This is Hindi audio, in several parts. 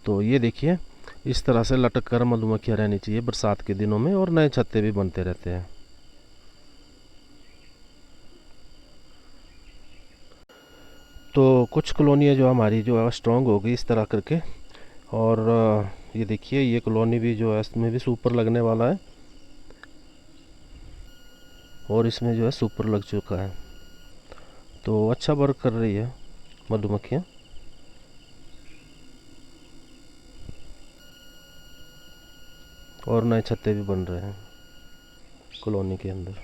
तो ये देखिए, इस तरह से लटक कर मधुमक्खियाँ रहनी चाहिए बरसात के दिनों में, और नए छत्ते भी बनते रहते हैं। तो कुछ कॉलोनियाँ जो हमारी जो है स्ट्रांग होगी इस तरह करके। और ये देखिए, ये कॉलोनी भी जो है इसमें भी सुपर लगने वाला है, और इसमें जो है सुपर लग चुका है। तो अच्छा वर्क कर रही है मधुमक्खियाँ। और नए छत्ते भी बन रहे हैं कॉलोनी के अंदर।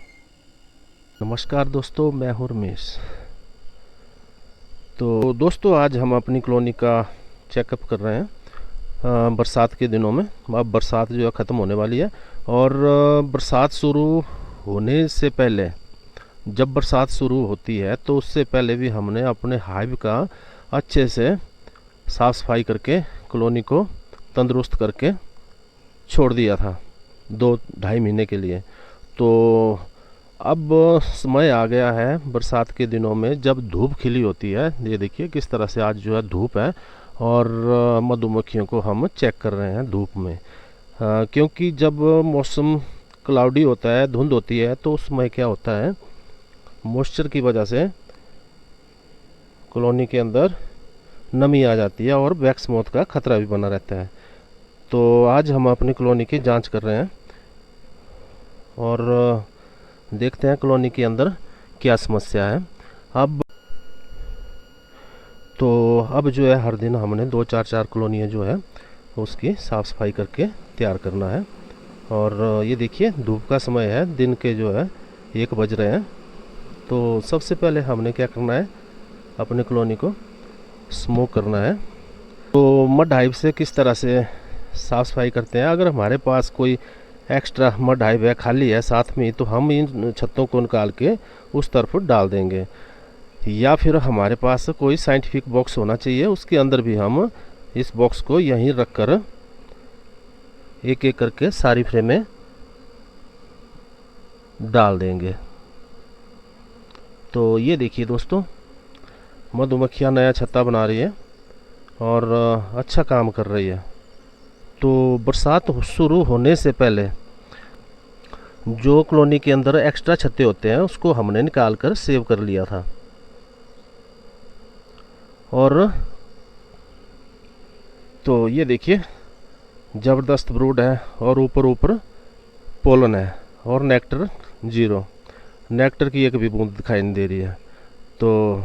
नमस्कार दोस्तों, मैं हूँ रमेश। तो दोस्तों, आज हम अपनी कॉलोनी का चेकअप कर रहे हैं बरसात के दिनों में। अब बरसात जो है ख़त्म होने वाली है, और बरसात शुरू होने से पहले, जब बरसात शुरू होती है तो उससे पहले भी हमने अपने हाइव का अच्छे से साफ़ सफाई करके कॉलोनी को तंदुरुस्त करके छोड़ दिया था 2-2.5 महीने के लिए। तो अब समय आ गया है बरसात के दिनों में जब धूप खिली होती है। ये देखिए किस तरह से आज जो है धूप है, और मधुमक्खियों को हम चेक कर रहे हैं धूप में। क्योंकि जब मौसम क्लाउडी होता है, धुंध होती है, तो उस समय क्या होता है, मॉइस्चर की वजह से कॉलोनी के अंदर नमी आ जाती है और वैक्स मौत का खतरा भी बना रहता है। तो आज हम अपनी कॉलोनी की जांच कर रहे हैं, और देखते हैं कॉलोनी के अंदर क्या समस्या है। अब तो अब जो है हर दिन हमने 2-4 कॉलोनियाँ जो है उसकी साफ़ सफाई करके तैयार करना है। और ये देखिए धूप का समय है, दिन के जो है 1 बज रहे हैं। तो सबसे पहले हमने क्या करना है, अपने कॉलोनी को स्मोक करना है। तो मड हाइव से किस तरह से साफ़ सफाई करते हैं, अगर हमारे पास कोई एक्स्ट्रा मड हाइव है, खाली है साथ में, तो हम इन छत्तों को निकाल के उस तरफ डाल देंगे। या फिर हमारे पास कोई साइंटिफिक बॉक्स होना चाहिए, उसके अंदर भी हम इस बॉक्स को यहीं रख कर एक एक करके सारी फ्रेमें डाल देंगे। तो ये देखिए दोस्तों, मधुमक्खियाँ नया छत्ता बना रही है और अच्छा काम कर रही है। तो बरसात शुरू होने से पहले जो कॉलोनी के अंदर एक्स्ट्रा छत्ते होते हैं उसको हमने निकाल कर सेव कर लिया था। और तो ये देखिए ज़बरदस्त ब्रूड है, और ऊपर ऊपर पोलन है, और नेक्टर 0, नेक्टर की एक भी बूंद दिखाई नहीं दे रही है। तो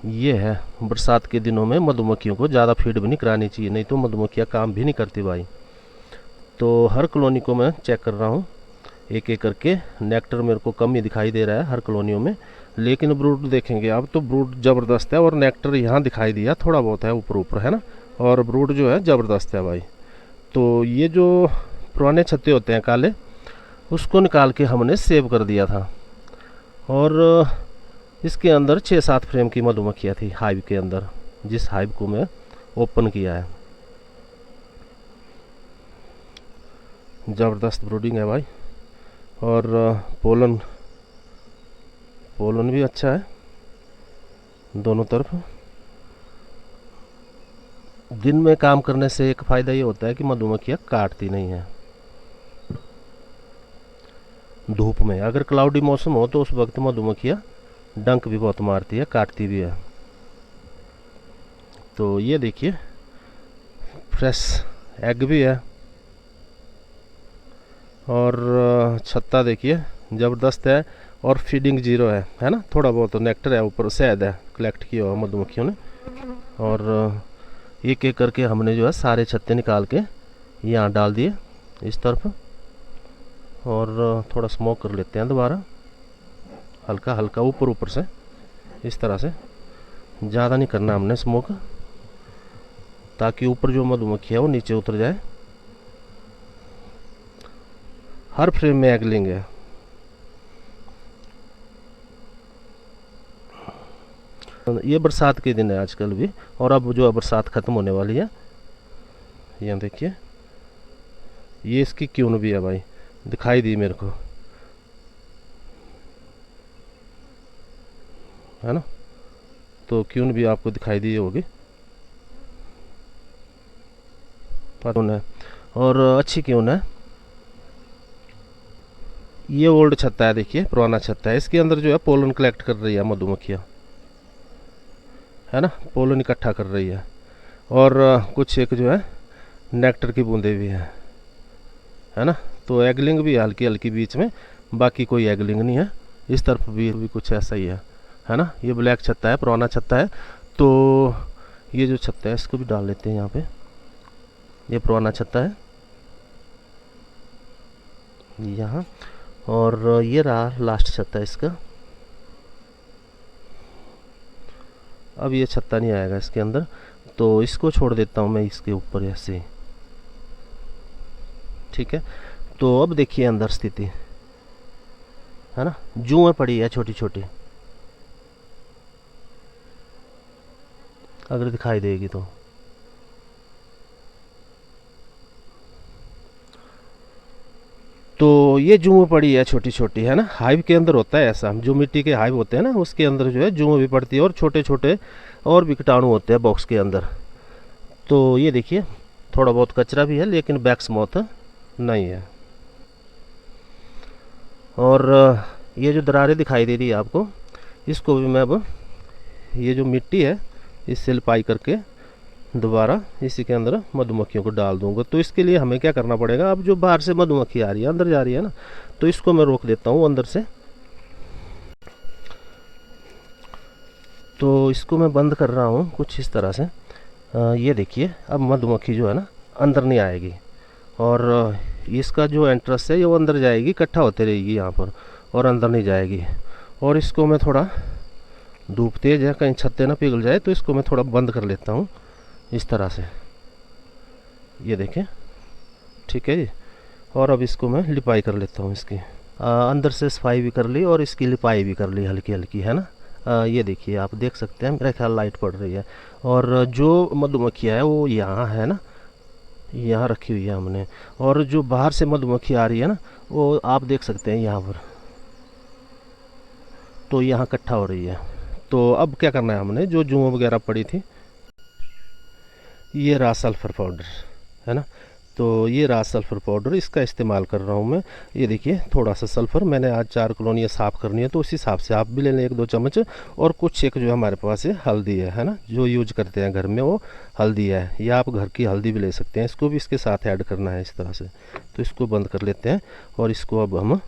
ये है, बरसात के दिनों में मधुमक्खियों को ज़्यादा फीड भी नहीं करानी चाहिए, नहीं तो मधुमक्खियाँ काम भी नहीं करती भाई। तो हर कॉलोनी को मैं चेक कर रहा हूँ एक एक करके। नेक्टर मेरे को कम ही दिखाई दे रहा है हर कॉलोनियों में, लेकिन ब्रूड देखेंगे अब तो ब्रूड ज़बरदस्त है, और नेक्टर यहाँ दिखाई दिया थोड़ा बहुत है ऊपर ऊपर, है ना, और ब्रूड जो है ज़बरदस्त है भाई। तो ये जो पुराने छत्ते होते हैं काले, उसको निकाल के हमने सेव कर दिया था। और इसके अंदर 6-7 फ्रेम की मधुमक्खियाँ थी हाइव के अंदर, जिस हाइव को मैं ओपन किया है। ज़बरदस्त ब्रूडिंग है भाई, और पोलन पोलन भी अच्छा है दोनों तरफ। दिन में काम करने से एक फ़ायदा ये होता है कि मधुमक्खियाँ काटती नहीं हैं। धूप में अगर क्लाउडी मौसम हो तो उस वक्त मधुमक्खियाँ डंक भी बहुत मारती है, काटती भी है। तो ये देखिए फ्रेश एग भी है, और छत्ता देखिए ज़बरदस्त है, और फीडिंग 0 है ना, थोड़ा बहुत नेक्टर है ऊपर, शहद है कलेक्ट किया हुआ मधुमक्खियों ने। और एक एक करके हमने जो है सारे छत्ते निकाल के यहाँ डाल दिए इस तरफ। और थोड़ा स्मोक कर लेते हैं दोबारा, हल्का हल्का ऊपर ऊपर से, इस तरह से। ज़्यादा नहीं करना हमने स्मोक, ताकि ऊपर जो मधुमक्खी है वो नीचे उतर जाए। हर फ्रेम में एग लेंगे। ये बरसात के दिन है आजकल भी, और अब जो बरसात ख़त्म होने वाली है। यहाँ देखिए ये इसकी क्यून भी है भाई, दिखाई दी मेरे को, है ना। तो क्यून भी आपको दिखाई दी होगी। ऊन है और अच्छी की ऊन है। ये ओल्ड छत्ता है, देखिए पुराना छत्ता है। इसके अंदर जो है पोलन कलेक्ट कर रही है मधुमक्खियाँ, है ना, पोलन इकट्ठा कर रही है। और कुछ एक जो है नेक्टर की बूंदे भी हैं, है ना। तो एगलिंग भी हल्की हल्की बीच में, बाकी कोई एगलिंग नहीं है। इस तरफ भी कुछ ऐसा ही है ना। ये ब्लैक छत्ता है, पुराना छत्ता है। तो ये जो छत्ता है इसको भी डाल लेते हैं यहाँ पे। ये पुराना छत्ता है यहाँ, और ये रहा लास्ट छत्ता इसका। अब ये छत्ता नहीं आएगा इसके अंदर, तो इसको छोड़ देता हूँ मैं इसके ऊपर ऐसे, ठीक है। तो अब देखिए अंदर स्थिति, है ना, जुएं पड़ी है छोटी छोटी, अगर दिखाई देगी तो ये जुएं पड़ी है छोटी छोटी, है ना। हाइव के अंदर होता है ऐसा, जो मिट्टी के हाइव होते हैं ना उसके अंदर जो है जुएं भी पड़ती है, और छोटे छोटे और भी कीटाणु होते हैं बॉक्स के अंदर। तो ये देखिए थोड़ा बहुत कचरा भी है, लेकिन बैक्स मौत नहीं है। और ये जो दरारें दिखाई दे रही है आपको, इसको भी मैं अब ये जो मिट्टी है इससे लिपाई करके दोबारा इसी के अंदर मधुमक्खियों को डाल दूंगा। तो इसके लिए हमें क्या करना पड़ेगा, अब जो बाहर से मधुमक्खी आ रही है अंदर जा रही है ना, तो इसको मैं रोक देता हूँ अंदर से। तो इसको मैं बंद कर रहा हूँ कुछ इस तरह से। ये देखिए अब मधुमक्खी जो है ना अंदर नहीं आएगी, और इसका जो एंट्रेंस है वो अंदर जाएगी, इकट्ठा होते रहेगी यहाँ पर, और अंदर नहीं जाएगी। और इसको मैं थोड़ा, धूप तेज है कहीं छत्ते ना पिघल जाए, तो इसको मैं थोड़ा बंद कर लेता हूँ इस तरह से, ये देखें, ठीक है जी। और अब इसको मैं लिपाई कर लेता हूँ इसकी, अंदर से सफाई भी कर ली और इसकी लिपाई भी कर ली हल्की हल्की, है ना। ये देखिए आप देख सकते हैं, मेरा ख्याल लाइट पड़ रही है। और जो मधुमक्खियाँ है वो यहाँ है ना, यहाँ रखी हुई है हमने। और जो बाहर से मधुमक्खी आ रही है ना, वो आप देख सकते हैं यहाँ पर, तो यहाँ इकट्ठा हो रही है। तो अब क्या करना है हमने, जो जुएं वगैरह पड़ी थी, ये रहा सल्फ़र पाउडर, है ना। तो ये रहा सल्फ़र पाउडर, इसका इस्तेमाल कर रहा हूँ मैं। ये देखिए थोड़ा सा सल्फ़र, मैंने आज 4 कॉलोनियाँ साफ़ करनी है, तो उस हिसाब से आप भी ले लें 1-2 चम्मच। और कुछ एक जो हमारे पास है हल्दी है ना, जो यूज करते हैं घर में वो हल्दी है, या आप घर की हल्दी भी ले सकते हैं, इसको भी इसके साथ ऐड करना है इस तरह से। तो इसको बंद कर लेते हैं और इसको अब हम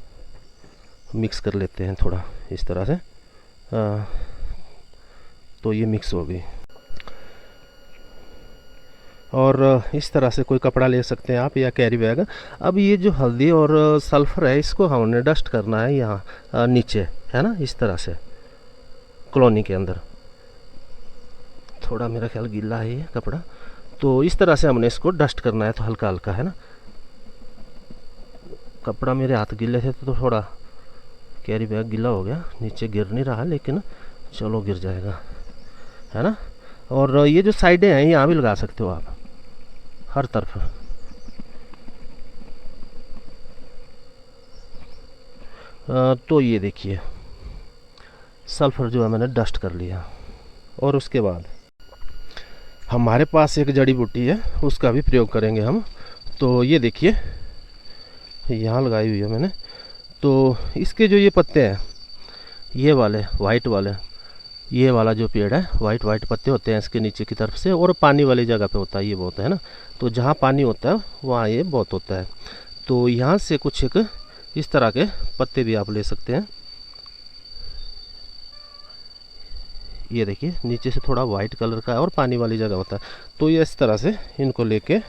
मिक्स कर लेते हैं थोड़ा इस तरह से। तो ये मिक्स हो गई। और इस तरह से कोई कपड़ा ले सकते हैं आप, या कैरी बैग। अब ये जो हल्दी और सल्फ़र है इसको हमने डस्ट करना है यहाँ नीचे, है ना, इस तरह से कॉलोनी के अंदर। थोड़ा मेरा ख्याल गीला है ये कपड़ा, तो इस तरह से हमने इसको डस्ट करना है, तो हल्का हल्का, है ना। कपड़ा मेरे हाथ गीले थे तो थोड़ा कैरी बैग गीला हो गया, नीचे गिर नहीं रहा, लेकिन चलो गिर जाएगा, है ना। और ये जो साइडें हैं यहाँ भी लगा सकते हो आप, हर तरफ। तो ये देखिए सल्फ़र जो है मैंने डस्ट कर लिया। और उसके बाद हमारे पास एक जड़ी बूटी है, उसका भी प्रयोग करेंगे हम। तो ये देखिए यहाँ लगाई हुई है मैंने। तो इसके जो ये पत्ते हैं, ये वाले वाइट वाले, ये वाला जो पेड़ है वाइट वाइट पत्ते होते हैं इसके नीचे की तरफ से, और पानी वाली जगह पे होता है ये बहुत, है ना। तो जहाँ पानी होता है वहाँ ये बहुत होता है। तो यहाँ से कुछ एक इस तरह के पत्ते भी आप ले सकते हैं। ये देखिए नीचे से थोड़ा वाइट कलर का है और पानी वाली जगह होता है। तो ये इस तरह से इनको लेके,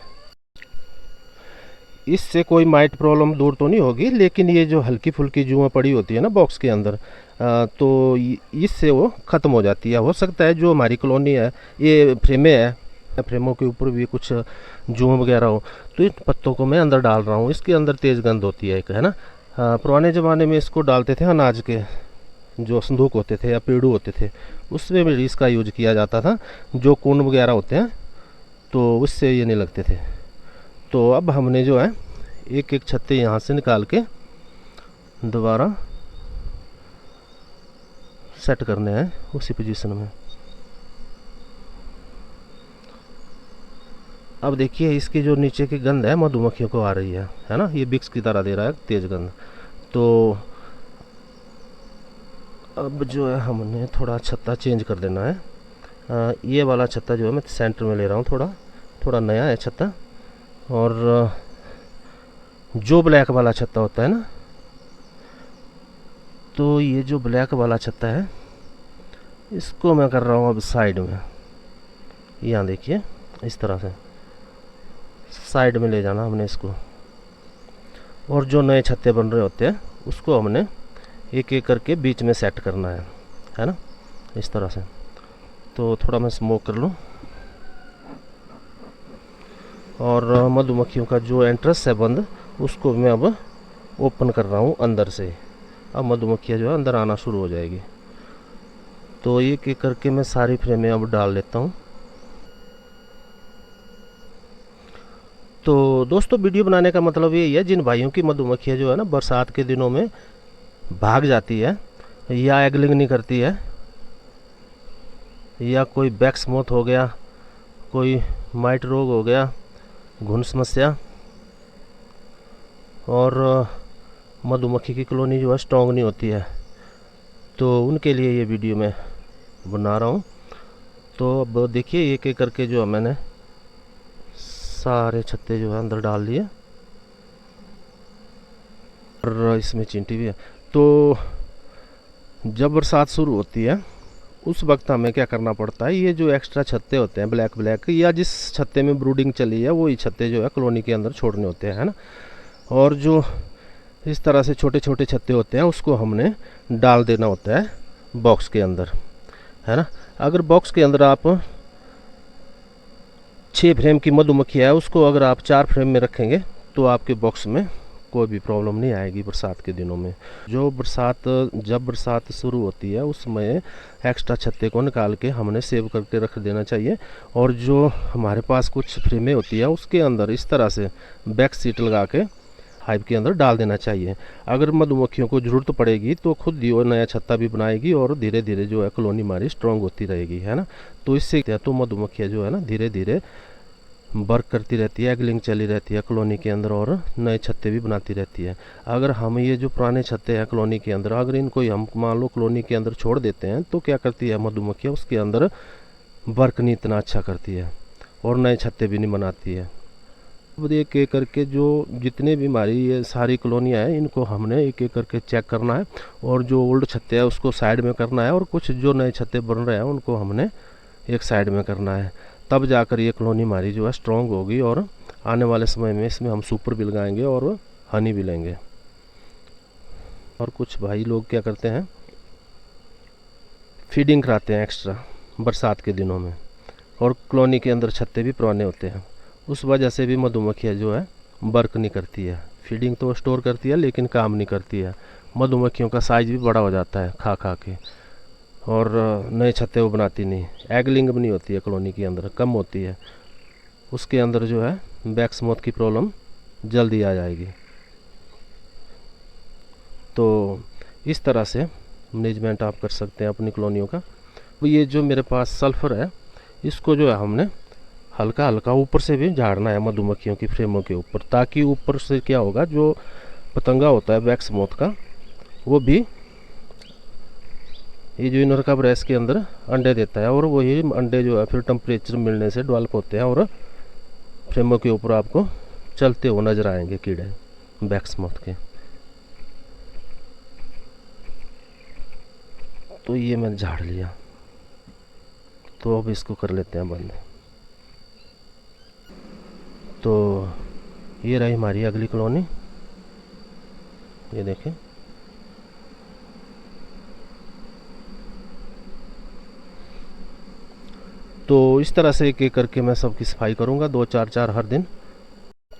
इससे कोई माइट प्रॉब्लम दूर तो नहीं होगी, लेकिन ये जो हल्की फुल्की जुएं पड़ी होती है ना बॉक्स के अंदर, तो इससे वो ख़त्म हो जाती है। हो सकता है जो हमारी कॉलोनी है ये फ्रेमें है, फ्रेमों के ऊपर भी कुछ जुएं वगैरह हो, तो इन पत्तों को मैं अंदर डाल रहा हूँ। इसके अंदर तेज़ गंध होती है एक, है ना। पुराने ज़माने में इसको डालते थे अनाज के जो संदूक होते थे या पेड़ू होते थे, उसमें भी इसका यूज किया जाता था, जो कून वगैरह होते हैं तो उससे ये नहीं लगते थे। तो अब हमने जो है एक एक छत्ते यहाँ से निकाल के दोबारा सेट करने हैं उसी पोजीशन में। अब देखिए इसकी जो नीचे की गंध है मधुमक्खियों को आ रही है ना, ये बिक्स की तरह दे रहा है तेज गंध। तो अब जो है हमने थोड़ा छत्ता चेंज कर देना है। ये वाला छत्ता जो है मैं सेंटर में ले रहा हूँ, थोड़ा नया है छत्ता। और जो ब्लैक वाला छत्ता होता है ना, तो ये जो ब्लैक वाला छत्ता है इसको मैं कर रहा हूँ अब साइड में। यहाँ देखिए इस तरह से साइड में ले जाना हमने इसको। और जो नए छत्ते बन रहे होते हैं उसको हमने एक एक करके बीच में सेट करना है ना, इस तरह से। तो थोड़ा मैं स्मोक कर लूँ। और मधुमक्खियों का जो एंट्रेंस है बंद, उसको मैं अब ओपन कर रहा हूँ अंदर से। अब मधुमक्खियाँ जो है अंदर आना शुरू हो जाएगी। तो एक एक करके मैं सारी फ्रेमें अब डाल लेता हूँ। तो दोस्तों वीडियो बनाने का मतलब यही है, जिन भाइयों की मधुमक्खियाँ जो है ना बरसात के दिनों में भाग जाती है या एगलिंग नहीं करती है, या कोई बैक्स मोथ हो गया, कोई माइट रोग हो गया, घुन समस्या, और मधुमक्खी की कॉलोनी जो है स्ट्रॉन्ग नहीं होती है, तो उनके लिए ये वीडियो मैं बना रहा हूँ। तो अब देखिए एक एक करके जो मैंने सारे छत्ते जो है अंदर डाल दिए। और इसमें चींटी भी है। तो जब बरसात शुरू होती है उस वक्त हमें क्या करना पड़ता है, ये जो एक्स्ट्रा छत्ते होते हैं ब्लैक या जिस छत्ते में ब्रूडिंग चली है वही छत्ते जो है कॉलोनी के अंदर छोड़ने होते हैं, है ना। और जो इस तरह से छोटे छोटे छत्ते होते हैं उसको हमने डाल देना होता है बॉक्स के अंदर, है ना। अगर बॉक्स के अंदर आप 6 फ्रेम की मधुमक्खी है उसको अगर आप 4 फ्रेम में रखेंगे तो आपके बॉक्स में कोई भी प्रॉब्लम नहीं आएगी बरसात के दिनों में। जब बरसात शुरू होती है उस समय एक्स्ट्रा छत्ते को निकाल के हमने सेव करके रख देना चाहिए। और जो हमारे पास कुछ फ्रेमें होती है उसके अंदर इस तरह से बैक सीट लगा के हाइव के अंदर डाल देना चाहिए। अगर मधुमक्खियों को ज़रूरत पड़ेगी तो खुद ही वो नया छत्ता भी बनाएगी और धीरे धीरे जो है कॉलोनी हमारी स्ट्रॉन्ग होती रहेगी, है ना। तो इससे तो मधुमक्खियाँ जो है ना धीरे धीरे वर्क करती रहती है, एगलिंग चली रहती है कॉलोनी के अंदर और नए छत्ते भी बनाती रहती है। अगर हम ये जो पुराने छत्ते हैं कॉलोनी के अंदर अगर इनको हम मान लो कॉलोनी के अंदर छोड़ देते हैं तो क्या करती है मधुमक्खियाँ उसके अंदर वर्क नहीं इतना अच्छा करती है और नए छत्ते भी नहीं बनाती है। अब एक एक करके जो जितने भी हमारी ये सारी कॉलोनियाँ हैं इनको हमने एक एक करके चेक करना है और जो ओल्ड छत्ते हैं उसको साइड में करना है और कुछ जो नए छत्ते बन रहे हैं उनको हमने एक साइड में करना है। तब जाकर ये कॉलोनी हमारी जो है स्ट्रॉन्ग होगी और आने वाले समय में इसमें हम सुपर भी लगाएंगे और हनी भी लेंगे। और कुछ भाई लोग क्या करते हैं फीडिंग कराते हैं एक्स्ट्रा बरसात के दिनों में और कॉलोनी के अंदर छत्ते भी पुराने होते हैं, उस वजह से भी मधुमक्खियाँ जो है वर्क नहीं करती है। फीडिंग तो स्टोर करती है लेकिन काम नहीं करती है। मधुमक्खियों का साइज भी बड़ा हो जाता है खा खा के और नए छत्ते वो बनाती नहीं। एगलिंग भी नहीं होती है कॉलोनी के अंदर, कम होती है। उसके अंदर जो है बैक्स मोथ की प्रॉब्लम जल्दी आ जाएगी। तो इस तरह से मैनेजमेंट आप कर सकते हैं अपनी कॉलोनियों का। ये जो मेरे पास सल्फ़र है इसको जो है हमने हल्का हल्का ऊपर से भी झाड़ना है मधुमक्खियों की फ्रेमों के ऊपर, ताकि ऊपर से क्या होगा जो पतंगा होता है बैक्स मोथ का वो भी ये जो इनर का ब्रेस के अंदर अंडे देता है और वही अंडे जो है फिर टेम्परेचर मिलने से डेवलप होते हैं और फ्रेमों के ऊपर आपको चलते हुए नजर आएंगे कीड़े बैक्स मोथ के। तो ये मैंने झाड़ लिया, तो अब इसको कर लेते हैं बंद। तो ये रही हमारी अगली कॉलोनी, ये देखें। तो इस तरह से एक एक करके मैं सबकी सफाई करूँगा 2-4 हर दिन।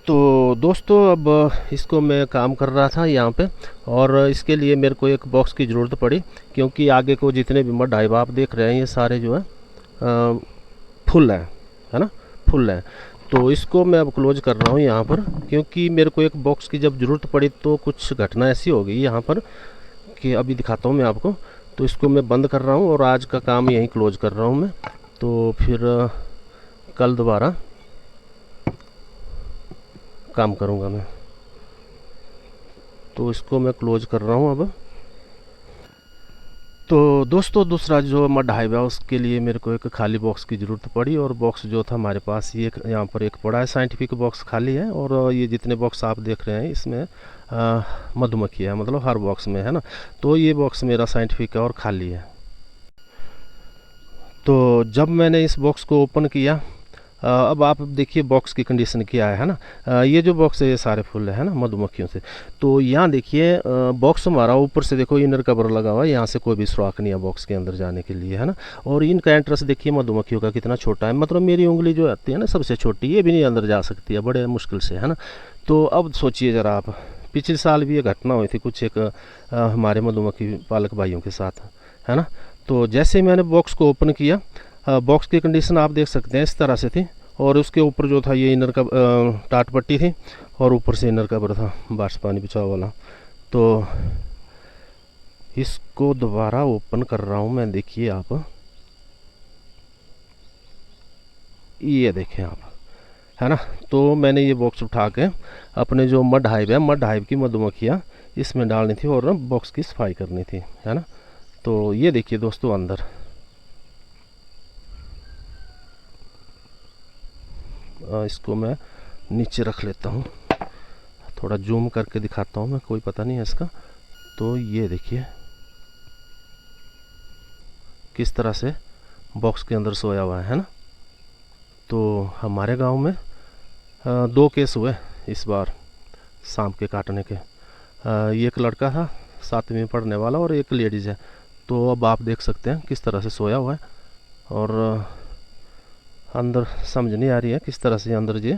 तो दोस्तों अब इसको मैं काम कर रहा था यहाँ पे और इसके लिए मेरे को एक बॉक्स की ज़रूरत पड़ी, क्योंकि आगे को जितने भी मड हाइव आप देख रहे हैं ये सारे जो है फुल है ना, फुल है। तो इसको मैं अब क्लोज कर रहा हूँ यहाँ पर, क्योंकि मेरे को एक बॉक्स की जब ज़रूरत पड़ी तो कुछ घटना ऐसी हो गई यहाँ पर कि अभी दिखाता हूँ मैं आपको। तो इसको मैं बंद कर रहा हूँ और आज का काम यहीं क्लोज कर रहा हूँ मैं। तो फिर कल दोबारा काम करूँगा मैं। तो इसको मैं क्लोज कर रहा हूँ अब। तो दोस्तों दूसरा जो मड हाइव है उसके लिए मेरे को एक खाली बॉक्स की ज़रूरत पड़ी, और बॉक्स जो था हमारे पास ये यहाँ पर एक पड़ा है साइंटिफिक बॉक्स खाली है, और ये जितने बॉक्स आप देख रहे हैं इसमें मधुमक्खी है, मतलब हर बॉक्स में है ना। तो ये बॉक्स मेरा साइंटिफिक है और खाली है। तो जब मैंने इस बॉक्स को ओपन किया, अब आप देखिए बॉक्स की कंडीशन क्या है ना। ये जो बॉक्स है ये सारे फुल है ना मधुमक्खियों से। तो यहाँ देखिए बॉक्स हमारा ऊपर से देखो इनर कवर लगा हुआ है, यहाँ से कोई भी सुराख नहीं है बॉक्स के अंदर जाने के लिए, है ना। और इनका एंट्रेंस देखिए मधुमक्खियों का कितना छोटा है, मतलब मेरी उंगली जो आती है ना सबसे छोटी, ये भी नहीं अंदर जा सकती है बड़े मुश्किल से, है ना। तो अब सोचिए ज़रा आप, पिछले साल भी ये घटना हुई थी कुछ एक हमारे मधुमक्खी पालक भाइयों के साथ, है ना। तो जैसे ही मैंने बॉक्स को ओपन किया, बॉक्स की कंडीशन आप देख सकते हैं इस तरह से थी, और उसके ऊपर जो था ये इनर का टाट पट्टी थी, और ऊपर से इनर कवर था बारिश पानी बचाव वाला। तो इसको दोबारा ओपन कर रहा हूँ मैं, देखिए आप, ये देखें आप, है ना। तो मैंने ये बॉक्स उठा के अपने जो मड हाइव है, मड हाइव की मधुमक्खियाँ इसमें डालनी थी और बॉक्स की सफाई करनी थी, है ना। तो ये देखिए दोस्तों अंदर, इसको मैं नीचे रख लेता हूँ, थोड़ा जूम करके दिखाता हूँ मैं, कोई पता नहीं है इसका। तो ये देखिए किस तरह से बॉक्स के अंदर सोया हुआ है ना। तो हमारे गांव में 2 केस हुए इस बार सांप के काटने के। ये एक लड़का था 7वीं में पढ़ने वाला, और एक लेडीज़ है। तो अब आप देख सकते हैं किस तरह से सोया हुआ है, और अंदर समझ नहीं आ रही है किस तरह से अंदर ये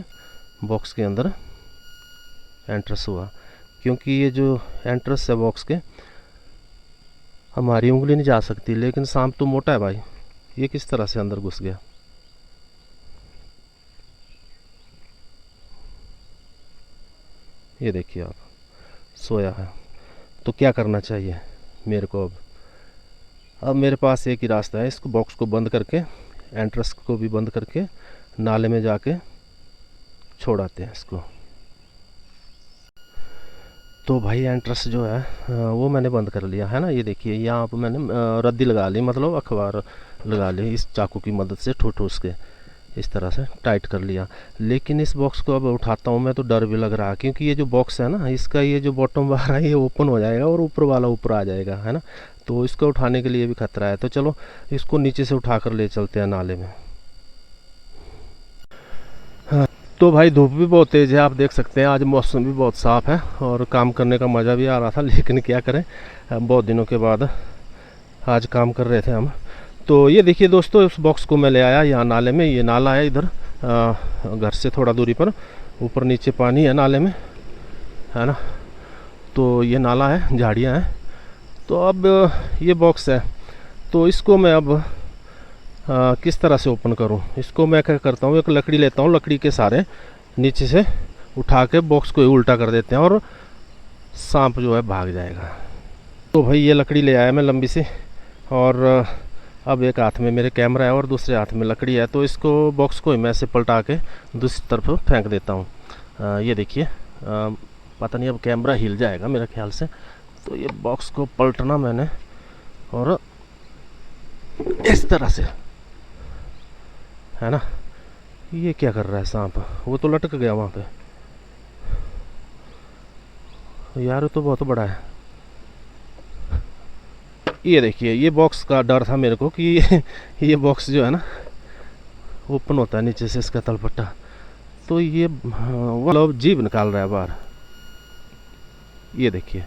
बॉक्स के अंदर एंट्रेंस हुआ, क्योंकि ये जो एंट्रेंस है बॉक्स के हमारी उंगली नहीं जा सकती, लेकिन सांप तो मोटा है भाई, ये किस तरह से अंदर घुस गया। ये देखिए आप, सोया है। तो क्या करना चाहिए मेरे को अब मेरे पास एक ही रास्ता है, इसको बॉक्स को बंद करके, एंट्रेंस को भी बंद करके नाले में जाके छोड़ आते हैं इसको। तो भाई एंट्रेंस जो है वो मैंने बंद कर लिया है ना। ये देखिए यहाँ पर मैंने रद्दी लगा ली, मतलब अखबार लगा ली इस चाकू की मदद से, ठूस ठूस के इस तरह से टाइट कर लिया। लेकिन इस बॉक्स को अब उठाता हूँ मैं तो डर भी लग रहा है, क्योंकि ये जो बॉक्स है ना इसका ये जो बॉटम बार है ये ओपन हो जाएगा और ऊपर वाला ऊपर आ जाएगा, है ना। तो इसको उठाने के लिए भी खतरा है। तो चलो इसको नीचे से उठा कर ले चलते हैं नाले में। हाँ, तो भाई धूप भी बहुत तेज़ है, आप देख सकते हैं। आज मौसम भी बहुत साफ़ है और काम करने का मज़ा भी आ रहा था, लेकिन क्या करें बहुत दिनों के बाद आज काम कर रहे थे हम। तो ये देखिए दोस्तों, उस बॉक्स को मैं ले आया यहाँ नाले में। ये नाला है इधर घर से थोड़ा दूरी पर, ऊपर नीचे पानी है नाले में, है ना। तो ये नाला है, झाड़ियाँ हैं। तो अब ये बॉक्स है, तो इसको मैं अब किस तरह से ओपन करूं। इसको मैं क्या करता हूं, एक लकड़ी लेता हूं, लकड़ी के सारे नीचे से उठा के बॉक्स को उल्टा कर देते हैं और सांप जो है भाग जाएगा। तो भाई ये लकड़ी ले आया मैं लंबी सी, और अब एक हाथ में मेरे कैमरा है और दूसरे हाथ में लकड़ी है। तो इसको बॉक्स को मैं से पलटा के दूसरी तरफ फेंक देता हूँ। ये देखिए पता नहीं अब कैमरा हिल जाएगा मेरे ख्याल से। तो ये बॉक्स को पलटना मैंने, और इस तरह से, है ना। ये क्या कर रहा है सांप, वो तो लटक गया वहाँ पे यार, वो तो बहुत बड़ा है। ये देखिए ये बॉक्स का डर था मेरे को कि ये बॉक्स जो है ना ओपन होता है नीचे से इसका तलपट्टा। तो ये वो जीभ निकाल रहा है बाहर। ये देखिए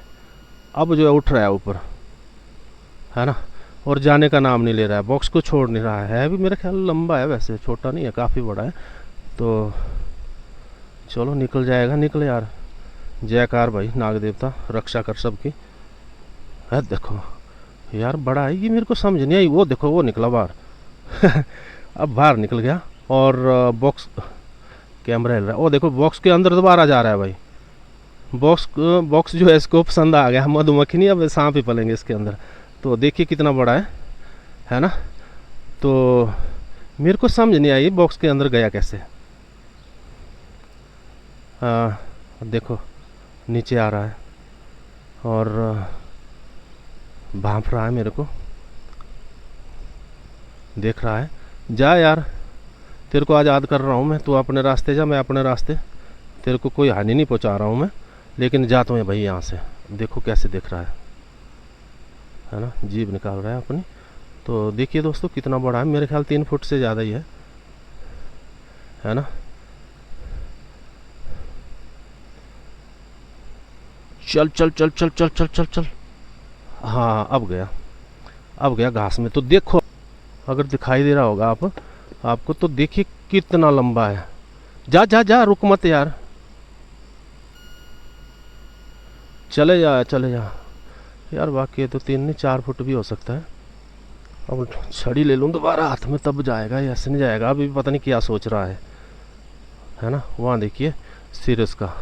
अब जो है उठ रहा है ऊपर, है ना, और जाने का नाम नहीं ले रहा है, बॉक्स को छोड़ नहीं रहा है। अभी मेरे ख्याल लंबा है, वैसे छोटा नहीं है, काफ़ी बड़ा है। तो चलो निकल जाएगा, निकले यार। जयकार भाई नाग देवता रक्षा कर सबकी। है देखो यार बड़ा है ये, मेरे को समझ नहीं आई। वो देखो वो निकला बाहर अब बाहर निकल गया, और बॉक्स कैमरा हिल रहा है। वो देखो बॉक्स के अंदर दोबारा जा रहा है भाई। बॉक्स जो है इसको पसंद आ गया, मधुमक्खी नहीं अब सांप ही पलेंगे इसके अंदर। तो देखिए कितना बड़ा है ना। तो मेरे को समझ नहीं आई बॉक्स के अंदर गया कैसे, देखो नीचे आ रहा है और भांप रहा है मेरे को, देख रहा है। जा यार, तेरे को आज़ाद कर रहा हूँ मैं, तू अपने रास्ते जा, मैं अपने रास्ते। तेरे को कोई हानि नहीं पहुँचा रहा हूँ मैं, लेकिन जा तो मैं भाई यहाँ से। देखो कैसे देख रहा है ना, जीभ निकाल रहा है अपनी। तो देखिए दोस्तों कितना बड़ा है, मेरे ख्याल 3 फुट से ज़्यादा ही है ना। चल चल चल चल चल चल चल चल। हाँ अब गया घास में। तो देखो अगर दिखाई दे रहा होगा आपको, तो देखिए कितना लंबा है। जा जा जा, रुक मत यार, चले जा यार। बाकी तो 3 नहीं 4 फुट भी हो सकता है। अब छड़ी ले लूँ दोबारा हाथ में, तब जाएगा, ऐसे नहीं जाएगा। अभी पता नहीं क्या सोच रहा है ना। वहाँ देखिए सिर इसका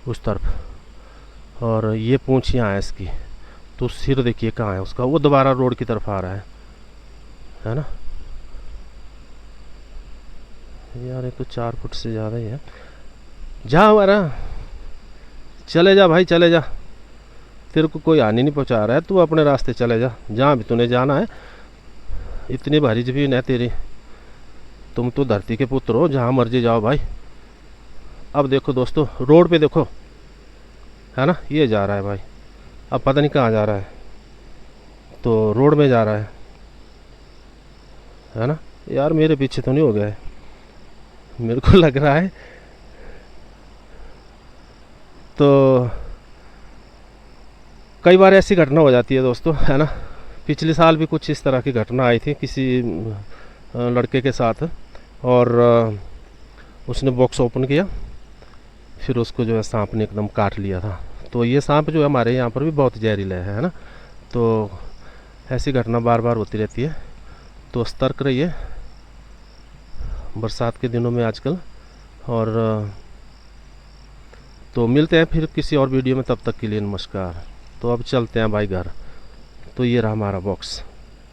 उस तरफ, और ये पूंछ यहाँ है इसकी, तो सिर देखिए कहाँ है उसका, वो दोबारा रोड की तरफ आ रहा है ना। यार ये तो 4 फुट से ज़्यादा ही है। जा हमारा, चले जा भाई चले जा, तेरे को कोई हानि नहीं पहुंचा रहा है, तू अपने रास्ते चले जा जहाँ भी तूने जाना है। इतनी भारी ज़मीन है तेरी, तुम तो धरती के पुत्र हो, जहाँ मर्जी जाओ भाई। अब देखो दोस्तों रोड पे देखो, है ना, ये जा रहा है भाई, अब पता नहीं कहाँ जा रहा है, तो रोड में जा रहा है ना। यार मेरे पीछे तो नहीं हो गया है, मेरे को लग रहा है। तो कई बार ऐसी घटना हो जाती है दोस्तों, है ना। पिछले साल भी कुछ इस तरह की घटना आई थी किसी लड़के के साथ, और उसने बॉक्स ओपन किया, फिर उसको जो है सांप ने एकदम काट लिया था। तो ये सांप जो है हमारे यहाँ पर भी बहुत जहरीला है ना। तो ऐसी घटना बार बार होती रहती है, तो सतर्क रहिए बरसात के दिनों में आजकल। और तो मिलते हैं फिर किसी और वीडियो में, तब तक के लिए नमस्कार। तो अब चलते हैं भाई घर। तो ये रहा हमारा बॉक्स।